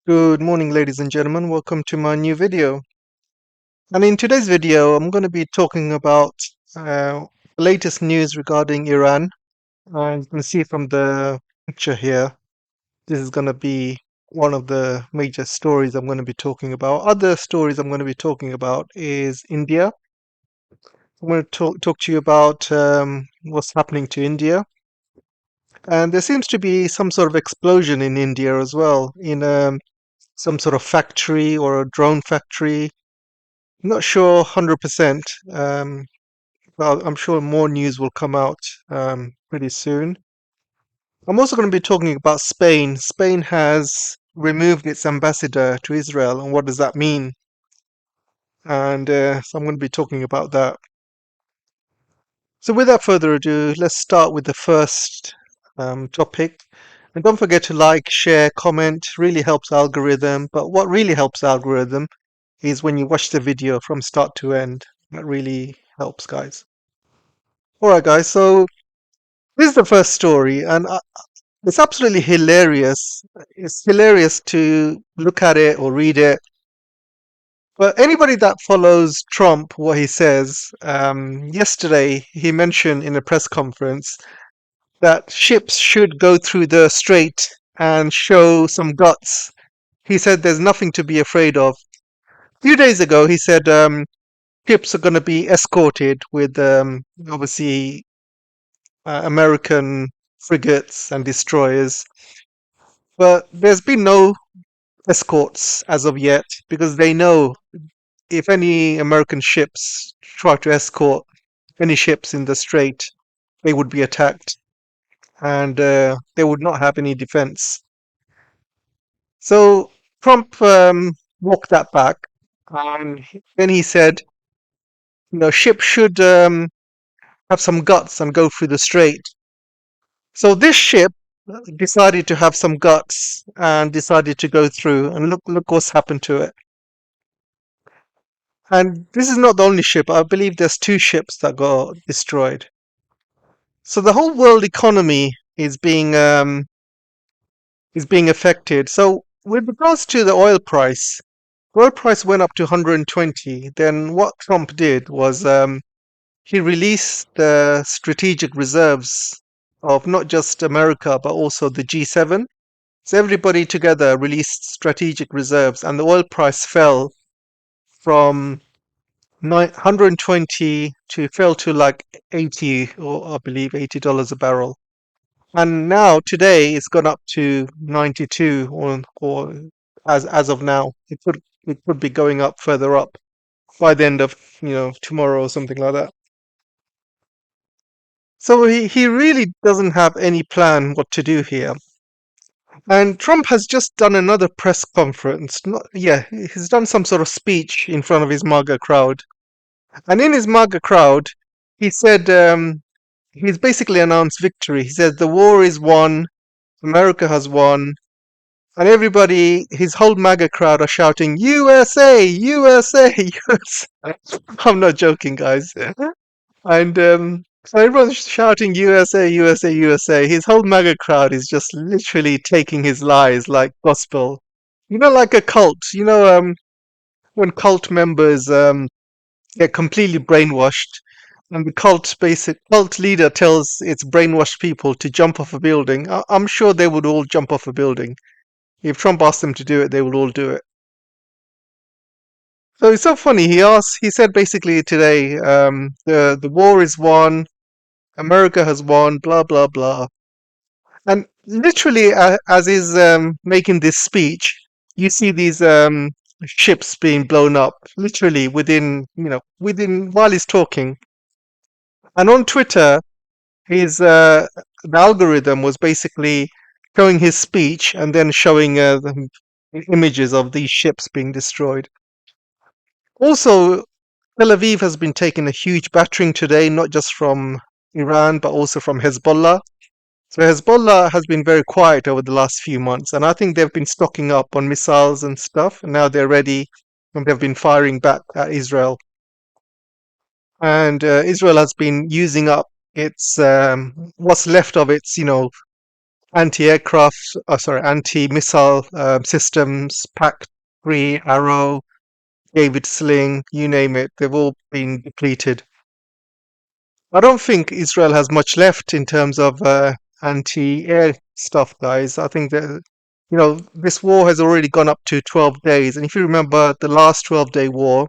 Good morning, ladies and gentlemen. Welcome to my new video. And in today's video, I'm going to be talking about the latest news regarding Iran. You can see from the picture here, this is going to be one of the major stories I'm going to be talking about. Other stories I'm going to be talking about is India. I'm going to talk to you about what's happening to India. And there seems to be some sort of explosion in India as well, in some sort of factory or a drone factory. Not sure 100%. Well, I'm sure more news will come out pretty soon. I'm also going to be talking about Spain. Spain has removed its ambassador to Israel, and what does that mean? And so I'm going to be talking about that. So, without further ado, let's start with the first topic. And don't forget to like, share, comment. Really helps algorithm. But what really helps algorithm is when you watch the video from start to end. That really helps, guys. All right, guys. So this is the first story, and it's absolutely hilarious. It's hilarious to look at it or read it. But anybody that follows Trump, what he says, yesterday he mentioned in a press conference that ships should go through the strait and show some guts. He said there's nothing to be afraid of. A few days ago, he said ships are going to be escorted with obviously American frigates and destroyers. But there's been no escorts as of yet because they know if any American ships try to escort any ships in the strait, they would be attacked and they would not have any defense. So Trump walked that back, and then he said, ships should have some guts and go through the strait. So this ship decided to have some guts and decided to go through, and look what's happened to it. And this is not the only ship. I believe there's two ships that got destroyed. So the whole world economy is being affected. So with regards to the oil price went up to 120. Then what Trump did was he released the strategic reserves of not just America but also the G7. So everybody together released strategic reserves, and the oil price fell from 120 to fell to like 80, or I believe $80 a barrel. And now today it's gone up to 92, or as of now it could be going up further up by the end of tomorrow or something like that. So he really doesn't have any plan what to do here. And Trump has just done another press conference. He's done some sort of speech in front of his MAGA crowd. And in his MAGA crowd, he said he's basically announced victory. He said the war is won, America has won, and everybody, his whole MAGA crowd are shouting USA, USA, USA. I'm not joking, guys. And so everyone's shouting USA, USA, USA. His whole MAGA crowd is just literally taking his lies like gospel. Like a cult. When cult members get completely brainwashed, and the cult leader tells its brainwashed people to jump off a building. I'm sure they would all jump off a building. If Trump asked them to do it, they would all do it. So it's so funny. He said basically today, the war is won, America has won, blah blah blah. And literally, as he's making this speech, you see these ships being blown up, literally within while he's talking. And on Twitter, his the algorithm was basically showing his speech and then showing the images of these ships being destroyed. Also, Tel Aviv has been taking a huge battering today, not just from Iran but also from Hezbollah. So Hezbollah has been very quiet over the last few months, and I think they've been stocking up on missiles and stuff, and now they're ready, and they've been firing back at Israel. And Israel has been using up its what's left of its anti-aircraft, anti-missile systems, PAC-3, Arrow, David Sling, you name it, they've all been depleted. I don't think Israel has much left in terms of anti-air stuff, guys. I think that, this war has already gone up to 12 days. And if you remember the last 12-day war,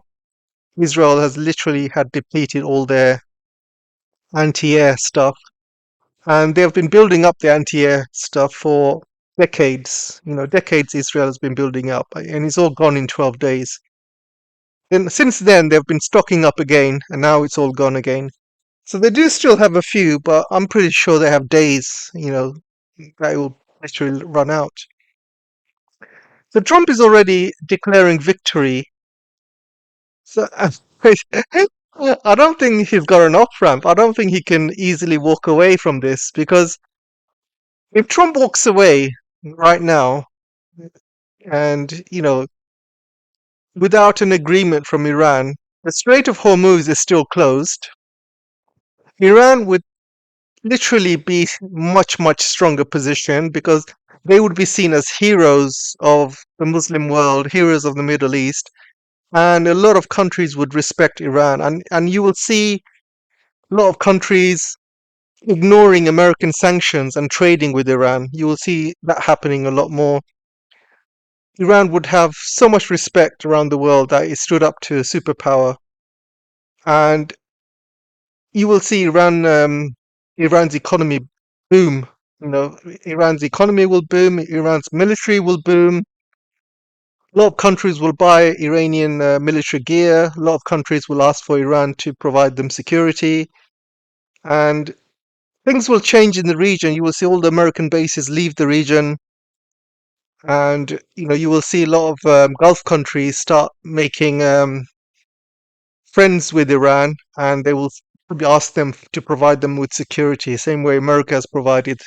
Israel has literally had depleted all their anti-air stuff. And they've been building up the anti-air stuff for decades. Decades Israel has been building up, and it's all gone in 12 days. And since then, they've been stocking up again, and now it's all gone again. So they do still have a few, but I'm pretty sure they have days, that will literally run out. So Trump is already declaring victory. So I don't think he's got an off ramp. I don't think he can easily walk away from this, because if Trump walks away right now and, without an agreement from Iran, the Strait of Hormuz is still closed. Iran would literally be much, much stronger position, because they would be seen as heroes of the Muslim world, heroes of the Middle East, and a lot of countries would respect Iran. And you will see a lot of countries ignoring American sanctions and trading with Iran. You will see that happening a lot more. Iran would have so much respect around the world that it stood up to a superpower. And you will see Iran's economy boom. Iran's economy will boom. Iran's military will boom. A lot of countries will buy Iranian military gear. A lot of countries will ask for Iran to provide them security, and things will change in the region. You will see all the American bases leave the region, and you will see a lot of Gulf countries start making friends with Iran, and they will probably ask them to provide them with security, same way America has provided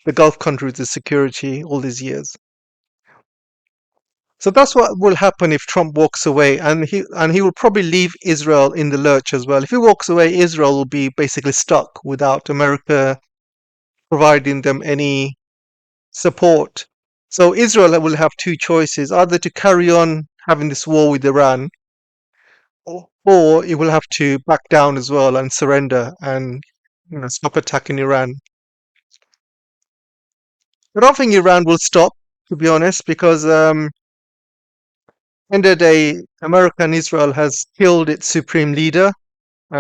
the Gulf countries with security all these years. So that's what will happen if Trump walks away, and he will probably leave Israel in the lurch as well. If he walks away, Israel will be basically stuck without America providing them any support. So Israel will have two choices: either to carry on having this war with Iran, or it will have to back down as well and surrender and stop attacking Iran. I don't think Iran will stop, to be honest, because end of the day, America and Israel has killed its supreme leader.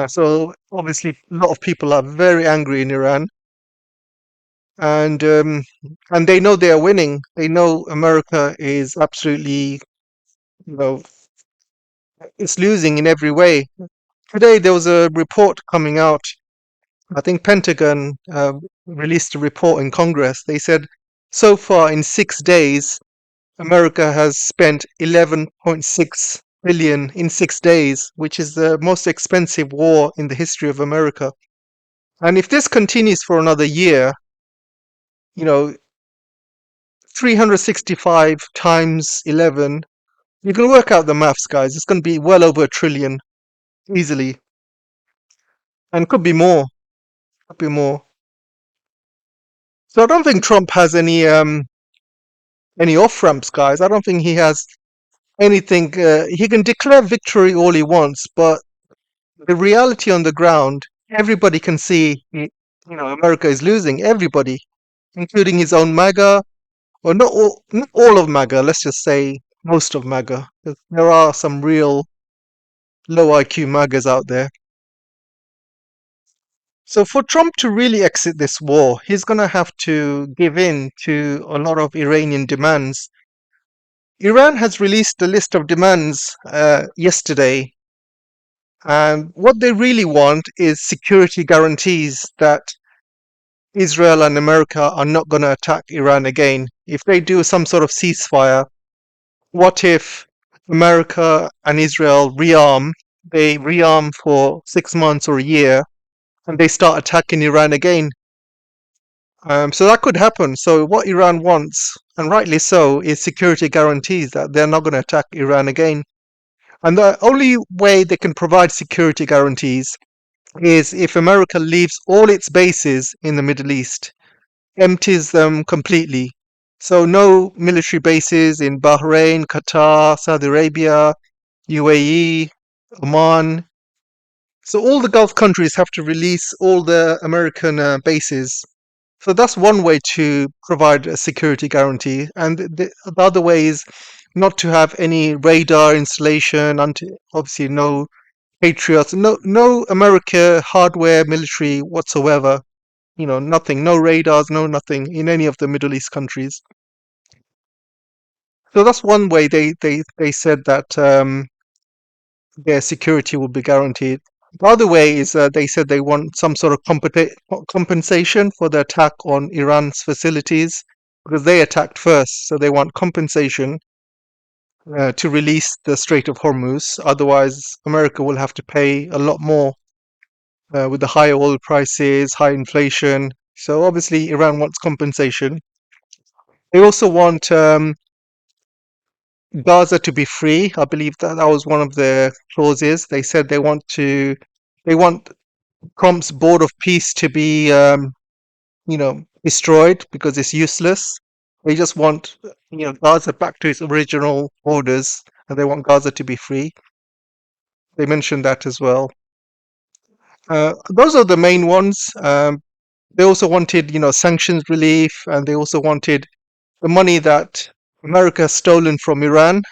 So obviously, a lot of people are very angry in Iran, and they know they are winning. They know America is absolutely, you know, it's losing in every way. Today there was a report coming out. I think Pentagon released a report in Congress. They said so far in 6 days, America has spent 11.6 billion in 6 days, which is the most expensive war in the history of America. And if this continues for another year, you know, 365 times 11, you can work out the maths, guys. It's going to be well over 1 trillion easily, and could be more. Could be more. So I don't think Trump has any off ramps, guys. I don't think he has anything. He can declare victory all he wants, but the reality on the ground, everybody can see. America is losing. Everybody, including his own MAGA, or not all of MAGA. Let's just say most of MAGA. There are some real low IQ MAGAs out there. So for Trump to really exit this war, he's going to have to give in to a lot of Iranian demands. Iran has released a list of demands yesterday, and what they really want is security guarantees that Israel and America are not going to attack Iran again. If they do some sort of ceasefire, what if America and Israel rearm? They rearm for 6 months or a year, and they start attacking Iran again. So that could happen. So what Iran wants, and rightly so, is security guarantees that they're not going to attack Iran again. And the only way they can provide security guarantees is if America leaves all its bases in the Middle East. empties them completely. So no military bases in Bahrain, Qatar, Saudi Arabia, UAE, Oman. So all the Gulf countries have to release all the American bases. So that's one way to provide a security guarantee. And the other way is not to have any radar installation, obviously no Patriots, no America hardware military whatsoever. Nothing, no radars, no nothing in any of the Middle East countries. So that's one way they said that their security will be guaranteed. The other way is they said they want some sort of compensation for the attack on Iran's facilities because they attacked first. So they want compensation to release the Strait of Hormuz. Otherwise, America will have to pay a lot more with the high oil prices, high inflation. So obviously, Iran wants compensation. They also want Gaza to be free. I believe that was one of their clauses. They said they want Trump's board of peace to be, destroyed because it's useless. They just want, Gaza back to its original borders, and they want Gaza to be free. They mentioned that as well. Those are the main ones. They also wanted, sanctions relief, and they also wanted the money that America has stolen from Iran.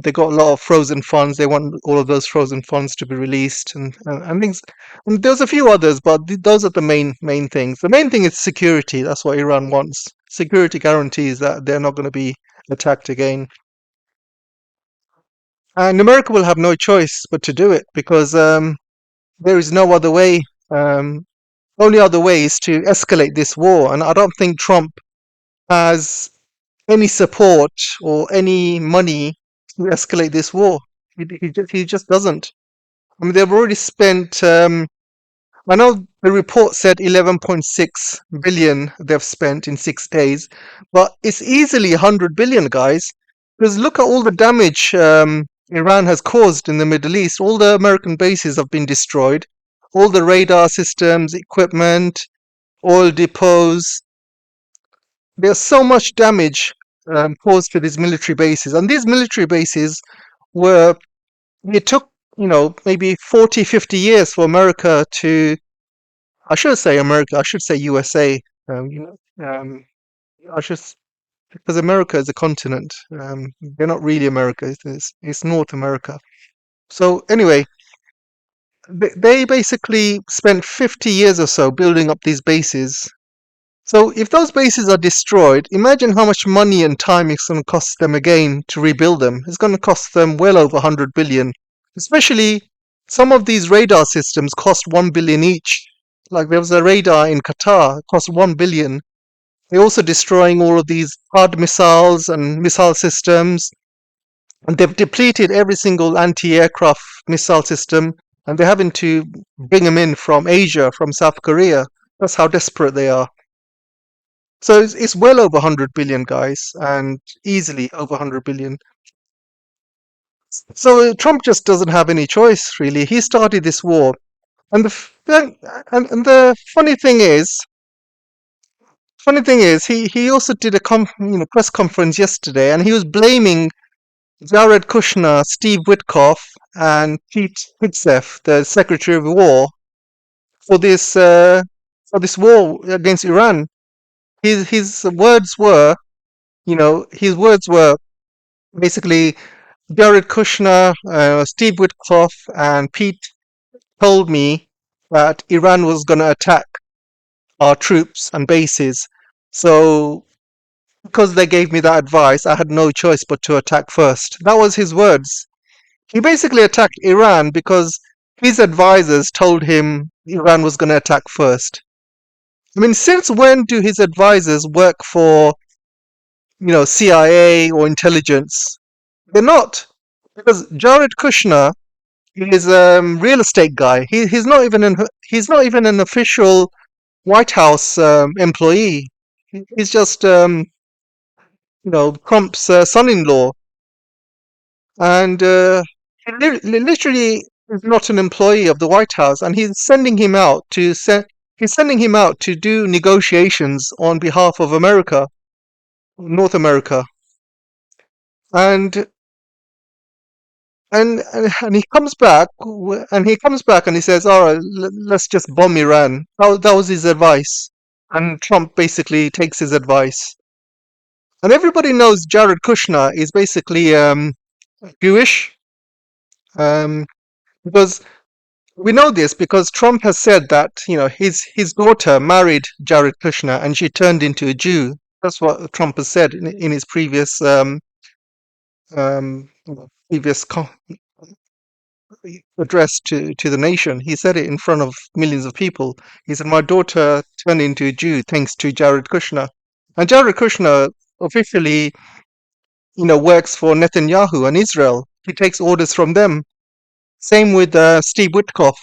They got a lot of frozen funds. They want all of those frozen funds to be released, and things. And there's a few others, but those are the main things. The main thing is security. That's what Iran wants. Security guarantees that they're not going to be attacked again. And America will have no choice but to do it because there is no other way. Only other way is to escalate this war, and I don't think Trump has any support or any money to escalate this war. He just doesn't. I mean, they've already spent. I know the report said 11.6 billion they've spent in 6 days, but it's easily 100 billion, guys. Because look at all the damage Iran has caused in the Middle East. All the American bases have been destroyed. All the radar systems, equipment, oil depots. There's so much damage caused to these military bases, and these military bases were. It took maybe 40, 50 years for America to. I should say America. I should say USA. I should because America is a continent. They're not really America. It's North America. So anyway, they basically spent 50 years or so building up these bases. So if those bases are destroyed, imagine how much money and time it's going to cost them again to rebuild them. It's going to cost them well over 100 billion. Especially some of these radar systems cost 1 billion each. Like there was a radar in Qatar, it cost 1 billion. They're also destroying all of these hard missiles and missile systems. And they've depleted every single anti-aircraft missile system. And they're having to bring them in from Asia, from South Korea. That's how desperate they are. So it's well over 100 billion, guys, and easily over 100 billion. So Trump just doesn't have any choice, really. He started this war, and and the funny thing is, he also did a press conference yesterday, and he was blaming Jared Kushner, Steve Witkoff, and Pete Hegseth, the Secretary of War, for this war against Iran. His words were, his words were basically Jared Kushner, Steve Witkoff, and Pete told me that Iran was going to attack our troops and bases. So, because they gave me that advice, I had no choice but to attack first. That was his words. He basically attacked Iran because his advisors told him Iran was going to attack first. I mean, since when do his advisors work for, CIA or intelligence? They're not, because Jared Kushner is a real estate guy. He's not even an official White House employee. He's just Trump's son-in-law, and he literally is not an employee of the White House. And he's sending him out to he's sending him out to do negotiations on behalf of America, North America, and and he comes back, and he says, "All right, let's just bomb Iran." That was his advice, and Trump basically takes his advice. And everybody knows Jared Kushner is basically Jewish, um, because we know this because Trump has said that his daughter married Jared Kushner and she turned into a Jew. That's what Trump has said in his previous um, previous address to the nation. He said it in front of millions of people. He said, "My daughter turned into a Jew thanks to Jared Kushner." And Jared Kushner officially, works for Netanyahu and Israel. He takes orders from them. Same with Steve Witkoff,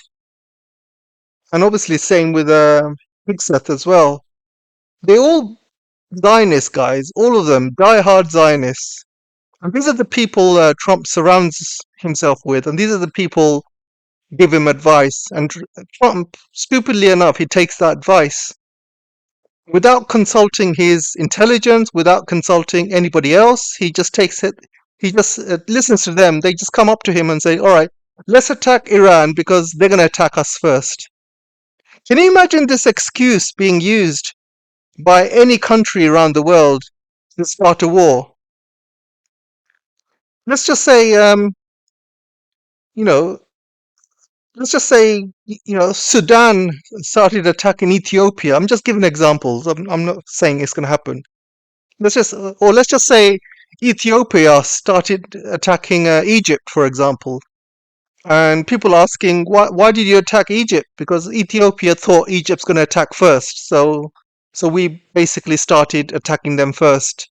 and obviously same with Higseth as well. They all Zionist guys, all of them, die-hard Zionists. And these are the people Trump surrounds himself with, and these are the people give him advice. And Trump, stupidly enough, he takes that advice without consulting his intelligence, without consulting anybody else. He just takes it. He just listens to them. They just come up to him and say, "All right, let's attack Iran because they're going to attack us first." Can you imagine this excuse being used by any country around the world to start a war? Let's just say, you know, let's just say, Sudan started attacking Ethiopia. I'm just giving examples. I'm not saying it's going to happen. Let's just say Ethiopia started attacking Egypt, for example. And people asking, why did you attack Egypt? Because Ethiopia thought Egypt's going to attack first. So we basically started attacking them first.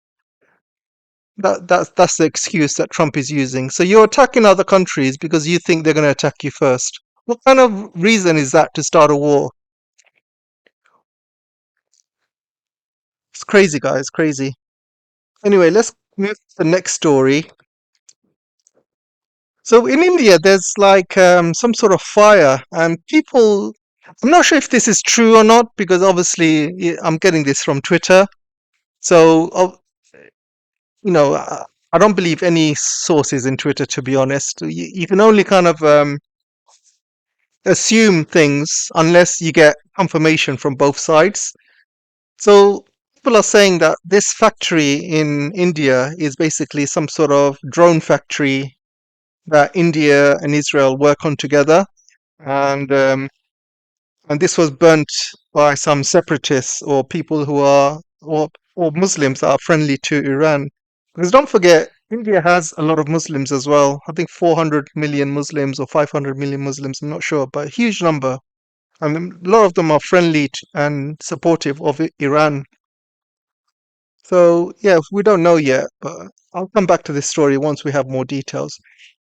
That's the excuse that Trump is using. So you're attacking other countries because you think they're going to attack you first. What kind of reason is that to start a war? It's crazy, guys, crazy. Anyway, let's move to the next story. So in India, there's like some sort of fire, and people. I'm not sure if this is true or not because obviously I'm getting this from Twitter. So I don't believe any sources in Twitter, to be honest. You can only kind of assume things unless you get confirmation from both sides. So people are saying that this factory in India is basically some sort of drone factory that India and Israel work on together, and this was burnt by some separatists or people who are or Muslims that are friendly to Iran. Because don't forget, India has a lot of Muslims as well. I think 400 million Muslims or 500 million Muslims. I'm not sure, but a huge number. And a lot of them are friendly and supportive of Iran. So yeah, we don't know yet, but I'll come back to this story once we have more details.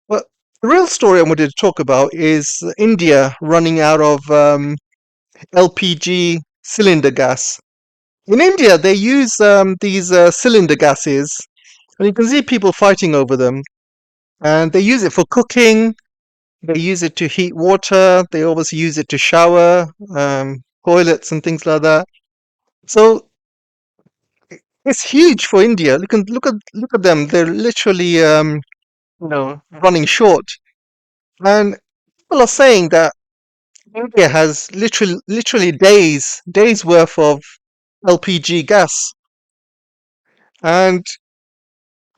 But the real story I wanted to talk about is India running out of LPG cylinder gas. In India, they use these cylinder gases, and you can see people fighting over them. And they use it for cooking. They use it to heat water. They obviously use it to shower, toilets, and things like that. So it's huge for India. Look at them. They're literally running short. And people are saying that India has literally days worth of LPG gas, and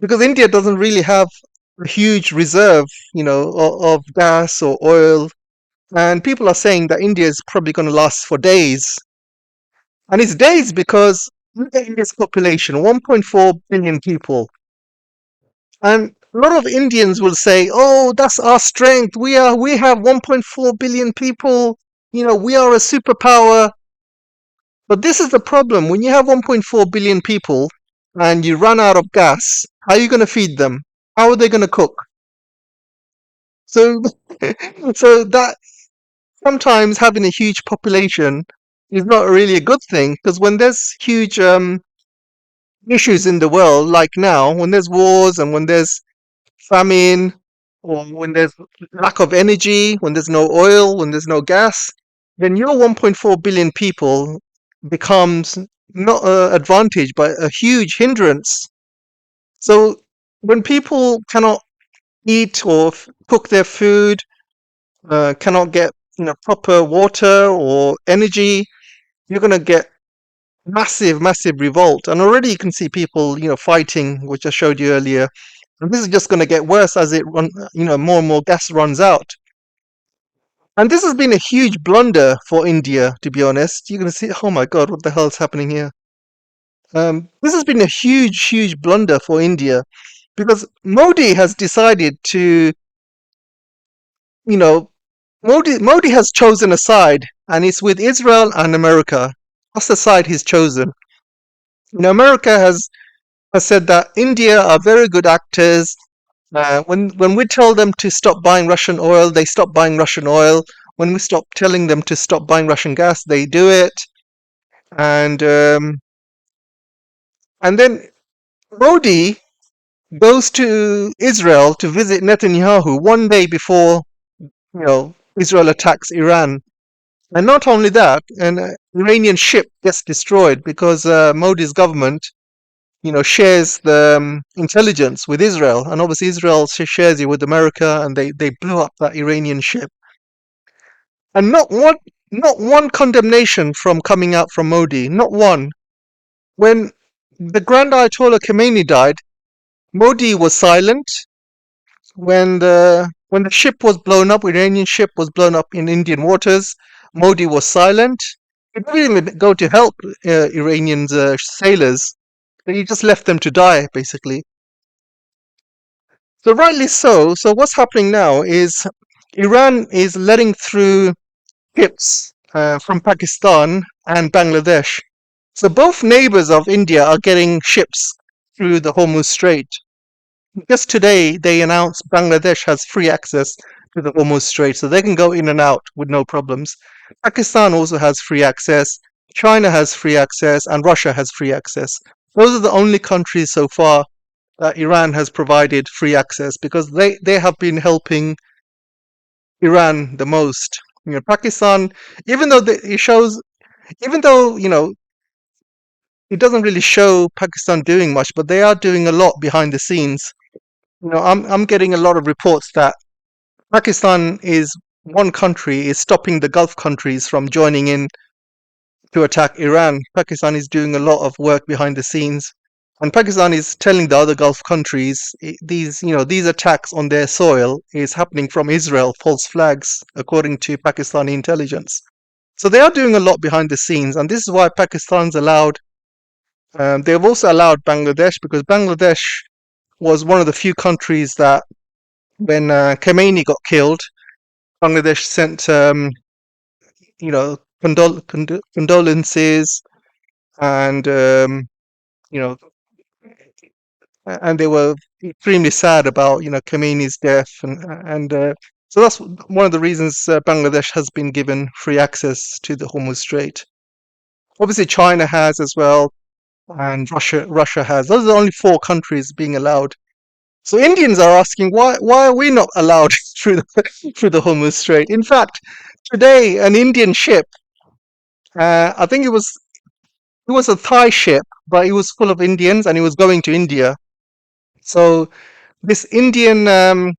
because India doesn't really have a huge reserve, of gas or oil, and people are saying that India is probably going to last for days, and it's days because look at India's population, 1.4 billion people, and a lot of Indians will say, "Oh, that's our strength. We have 1.4 billion people. We are a superpower." But this is the problem. When you have 1.4 billion people and you run out of gas, how are you going to feed them? How are they going to cook? So, so that sometimes having a huge population is not really a good thing because when there's huge issues in the world, like now, when there's wars and when there's famine or when there's lack of energy, when there's no oil, when there's no gas, then your 1.4 billion people becomes not an advantage but a huge hindrance. So when people cannot eat or cook their food, cannot get proper water or energy, you're going to get massive revolt. And already you can see people fighting, which I showed you earlier. And this is just going to get worse as more and more gas runs out. And this has been a huge blunder for India, to be honest. You're going to see, oh my God, what the hell is happening here? This has been a huge blunder for India because Modi has decided to, you know, Modi has chosen a side, and it's with Israel and America. That's the side he's chosen. America has said that India are very good actors. When we tell them to stop buying Russian oil, they stop buying Russian oil. When we stop telling them to stop buying Russian gas, they do it. And then Modi goes to Israel to visit Netanyahu one day before Israel attacks Iran. And not only that, an Iranian ship gets destroyed because Modi's government shares the intelligence with Israel, and obviously Israel shares it with America, and they blew up that Iranian ship. And not one condemnation from coming out from Modi, not one. When the Grand Ayatollah Khomeini died, Modi was silent. When the ship was blown up, Iranian ship was blown up in Indian waters, Modi was silent. He didn't even go to help Iranian sailors. He just left them to die, basically. So rightly so. So what's happening now is Iran is letting through ships from Pakistan and Bangladesh. So both neighbors of India are getting ships through the Hormuz Strait. Just today, they announced Bangladesh has free access to the Hormuz Strait, so they can go in and out with no problems. Pakistan also has free access, China has free access, and Russia has free access. Those are the only countries so far that Iran has provided free access because they have been helping Iran the most. Pakistan, even though even though it doesn't really show Pakistan doing much, but they are doing a lot behind the scenes. I'm getting a lot of reports that Pakistan is one country is stopping the Gulf countries from joining in to attack Iran. Pakistan is doing a lot of work behind the scenes, and Pakistan is telling the other Gulf countries these attacks on their soil is happening from Israel, false flags, according to Pakistani intelligence. So they are doing a lot behind the scenes, and this is why Pakistan's allowed. They've also allowed Bangladesh because Bangladesh was one of the few countries that, when Khomeini got killed, Bangladesh sent condolences, and you know and they were extremely sad about Khomeini's death, and so that's one of the reasons Bangladesh has been given free access to the Hormuz Strait. Obviously, China has as well, and Russia has. Those are the only four countries being allowed. So Indians are asking why are we not allowed through through the Hormuz Strait? In fact, today an Indian ship, I think it was a Thai ship, but it was full of Indians and it was going to India. So this Indian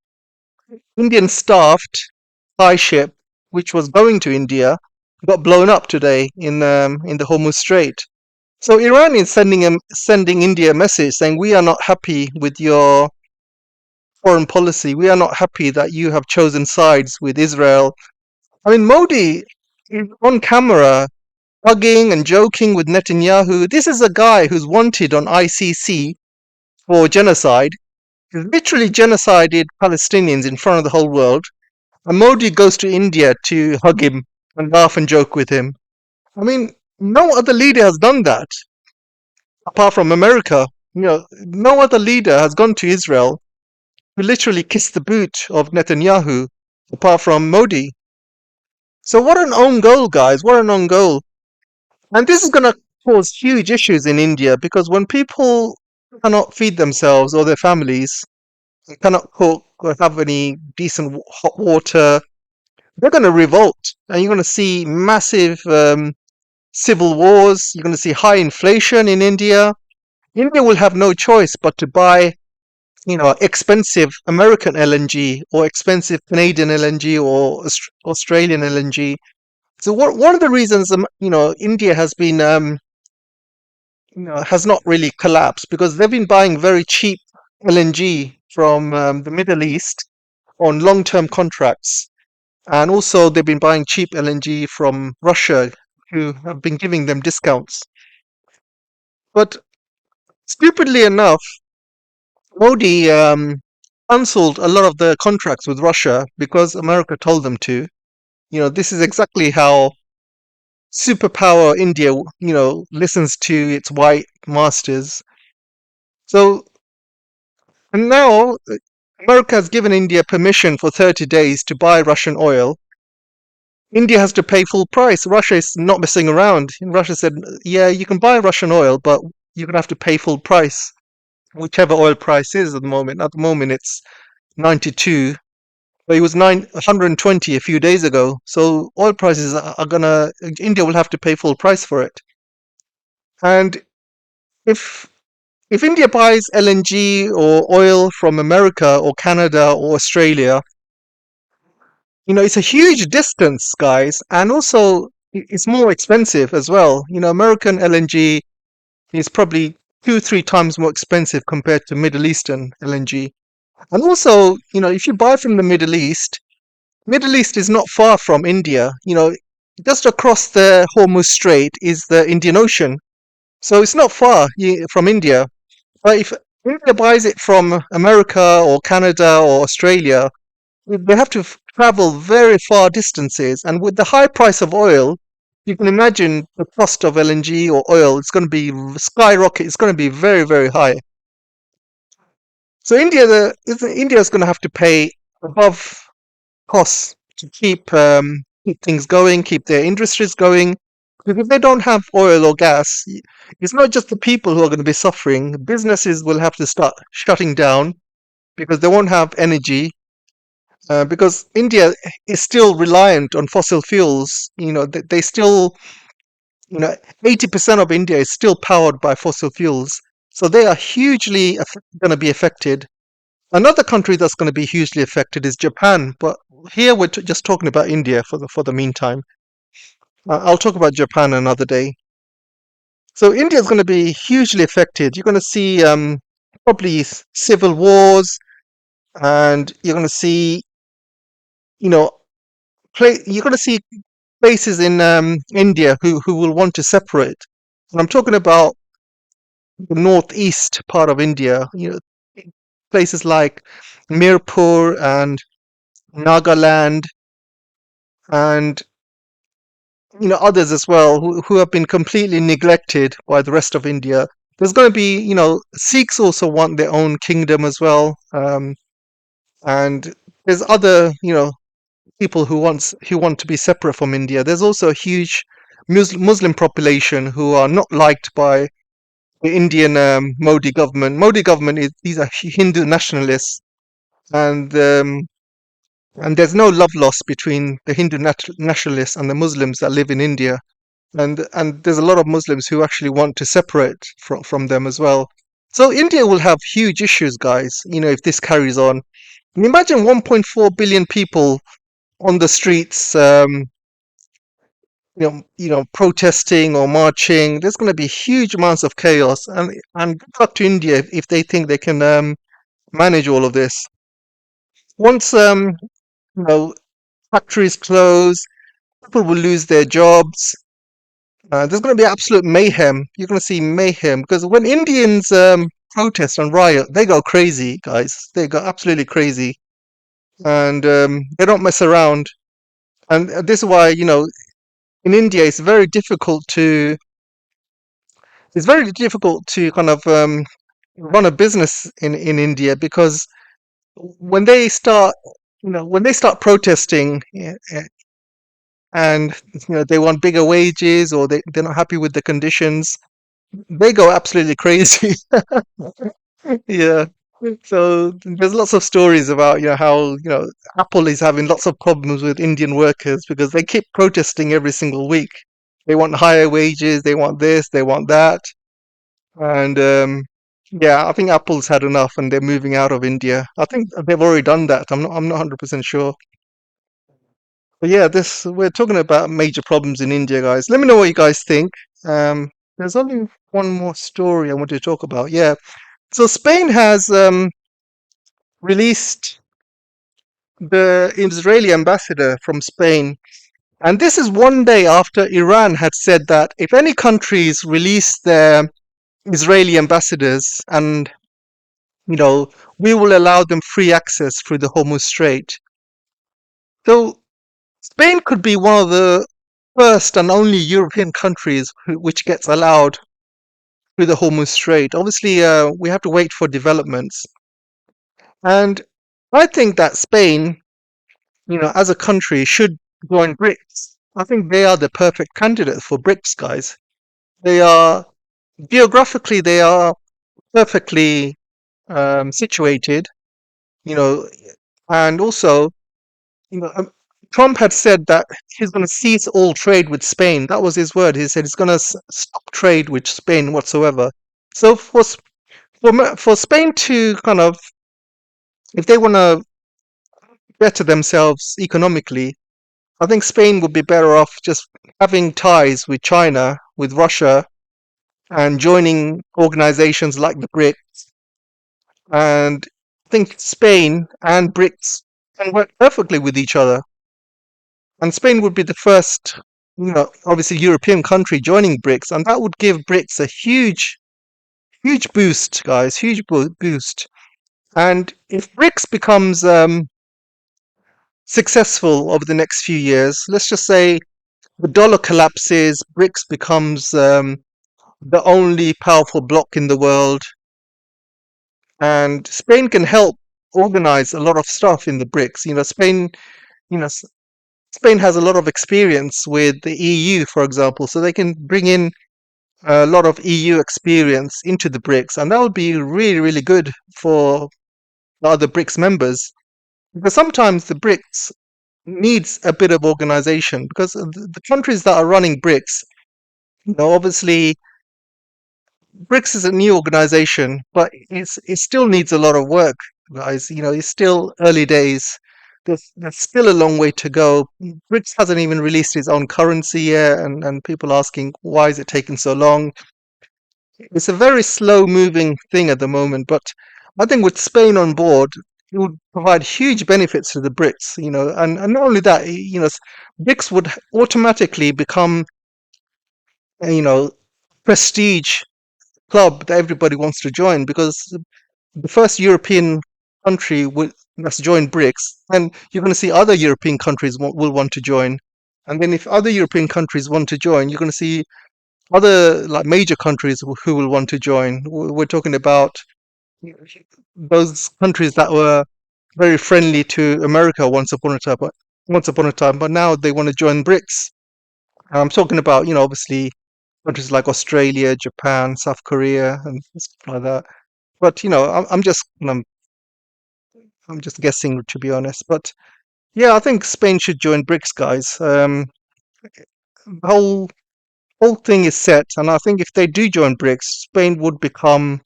staffed Thai ship, which was going to India, got blown up today in the Hormuz Strait. So Iran is sending India a message saying we are not happy with your foreign policy. We are not happy that you have chosen sides with Israel. I mean, Modi is on camera hugging and joking with Netanyahu. This is a guy who's wanted on ICC for genocide. He's literally genocided Palestinians in front of the whole world. And Modi goes to India to hug him and laugh and joke with him. I mean, no other leader has done that apart from America. No other leader has gone to Israel to literally kiss the boot of Netanyahu apart from Modi. So what an own goal, guys. What an own goal. And this is going to cause huge issues in India because when people cannot feed themselves or their families, they cannot cook or have any decent hot water, they're going to revolt, and you're going to see massive civil wars. You're going to see high inflation in India. India will have no choice but to buy, expensive American LNG or expensive Canadian LNG or Australian LNG. So one of the reasons, India has been, has not really collapsed because they've been buying very cheap LNG from the Middle East on long-term contracts, and also they've been buying cheap LNG from Russia, who have been giving them discounts. But stupidly enough, Modi cancelled a lot of the contracts with Russia because America told them to. This is exactly how superpower India, listens to its white masters. So, and now America has given India permission for 30 days to buy Russian oil. India has to pay full price. Russia is not messing around. Russia said, yeah, you can buy Russian oil, but you're going to have to pay full price, whichever oil price is at the moment. At the moment, it's 92, but it was 120 a few days ago. So oil prices India will have to pay full price for it. And if if India buys LNG or oil from America or Canada or Australia, it's a huge distance, guys, and also it's more expensive as well. American LNG is probably 2-3 times more expensive compared to Middle Eastern LNG. And also, if you buy from the Middle East is not far from India. Just across the Hormuz Strait is the Indian Ocean, so it's not far from India. But if India buys it from America or Canada or Australia, they have to travel very far distances, and with the high price of oil, you can imagine the cost of LNG or oil. It's going to be skyrocket. It's going to be very, very high. So India is going to have to pay above costs to keep things going, keep their industries going. Because if they don't have oil or gas, it's not just the people who are going to be suffering. Businesses will have to start shutting down because they won't have energy. Because India is still reliant on fossil fuels. They still, 80% of India is still powered by fossil fuels. So they are hugely going to be affected. Another country that's going to be hugely affected is Japan, but here we're just talking about India for the meantime. I'll talk about Japan another day. So India is going to be hugely affected. You're going to see probably civil wars, and you're going to see, you know, you're going to see places in India who will want to separate. And I'm talking about the northeast part of India. Places like Mirpur and Nagaland, and others as well who have been completely neglected by the rest of India. There's going to be, Sikhs also want their own kingdom as well, and there's other, people who want to be separate from India. There's also a huge Muslim population who are not liked by the Indian Modi government. Modi government is these are Hindu nationalists, and and there's no love lost between the Hindu nationalists and the Muslims that live in India. And there's a lot of Muslims who actually want to separate from them as well. So India will have huge issues, guys. If this carries on, and imagine 1.4 billion people on the streets, protesting or marching. There's going to be huge amounts of chaos, and good luck to India if they think they can manage all of this. Once you know factories close, people will lose their jobs. There's going to be absolute mayhem. You're going to see mayhem because when Indians protest and riot, they go crazy, guys. They go absolutely crazy, and they don't mess around. And this is why, in India, it's very difficult to kind of run a business in India because when they start, when they start protesting, and they want bigger wages, or they're not happy with the conditions, they go absolutely crazy. Yeah. So there's lots of stories about how Apple is having lots of problems with Indian workers because they keep protesting every single week. They want higher wages, they want this, they want that, and yeah, I think Apple's had enough and they're moving out of India. I think they've already done that. I'm not 100% sure. But yeah, this we're talking about major problems in India, guys. Let me know what you guys think. There's only one more story I want to talk about. Yeah, so Spain has released the Israeli ambassador from Spain. And this is one day after Iran had said that if any countries release their Israeli ambassadors and, we will allow them free access through the Hormuz Strait. So Spain could be one of the first and only European countries which gets allowed through the Hormuz Strait. Obviously, we have to wait for developments. And I think that Spain, as a country, should join BRICS. I think they are the perfect candidates for BRICS, guys. They are geographically, they are perfectly situated, you know, and also, you know, um, Trump had said that he's going to cease all trade with Spain. That was his word. He said he's going to stop trade with Spain whatsoever. So for Spain to kind of, if they want to better themselves economically, I think Spain would be better off just having ties with China, with Russia, and joining organizations like the BRICS. And I think Spain and BRICS can work perfectly with each other. And Spain would be the first, obviously European country joining BRICS, and that would give BRICS a huge, huge boost, guys, huge boost. And if BRICS becomes successful over the next few years, let's just say the dollar collapses, BRICS becomes the only powerful bloc in the world, and Spain can help organize a lot of stuff in the BRICS. You know, S- Spain has a lot of experience with the EU, for example, so they can bring in a lot of EU experience into the BRICS, and that would be really, really good for the other BRICS members. Because sometimes the BRICS needs a bit of organization because the countries that are running BRICS, obviously BRICS is a new organization, but it still needs a lot of work, guys. It's still early days. There's still a long way to go. BRICS hasn't even released its own currency yet, and people asking why is it taking so long. It's a very slow moving thing at the moment, but I think with Spain on board, it would provide huge benefits to the BRICS, and not only that, BRICS would automatically become, you know, prestige club that everybody wants to join because the first European country that's joined BRICS, and you're going to see other European countries will want to join. And then if other European countries want to join, you're going to see other like major countries who will want to join. We're talking about those countries that were very friendly to America once upon a time, but now they want to join BRICS. I'm talking about, obviously countries like Australia, Japan, South Korea, and stuff like that. But I'm just guessing to be honest. But yeah, I think Spain should join BRICS, guys. The whole thing is set, and I think if they do join BRICS, Spain would become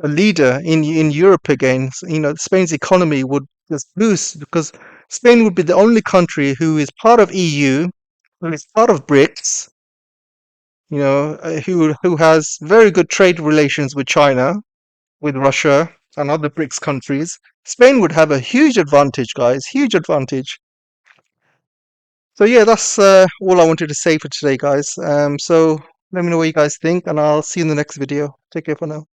a leader in Europe again. Spain's economy would just boost because Spain would be the only country who is part of EU, who is part of BRICS, who has very good trade relations with China, with Russia, and other BRICS countries. Spain would have a huge advantage, guys, huge advantage. So yeah, that's all I wanted to say for today, guys. So let me know what you guys think, and I'll see you in the next video. Take care for now.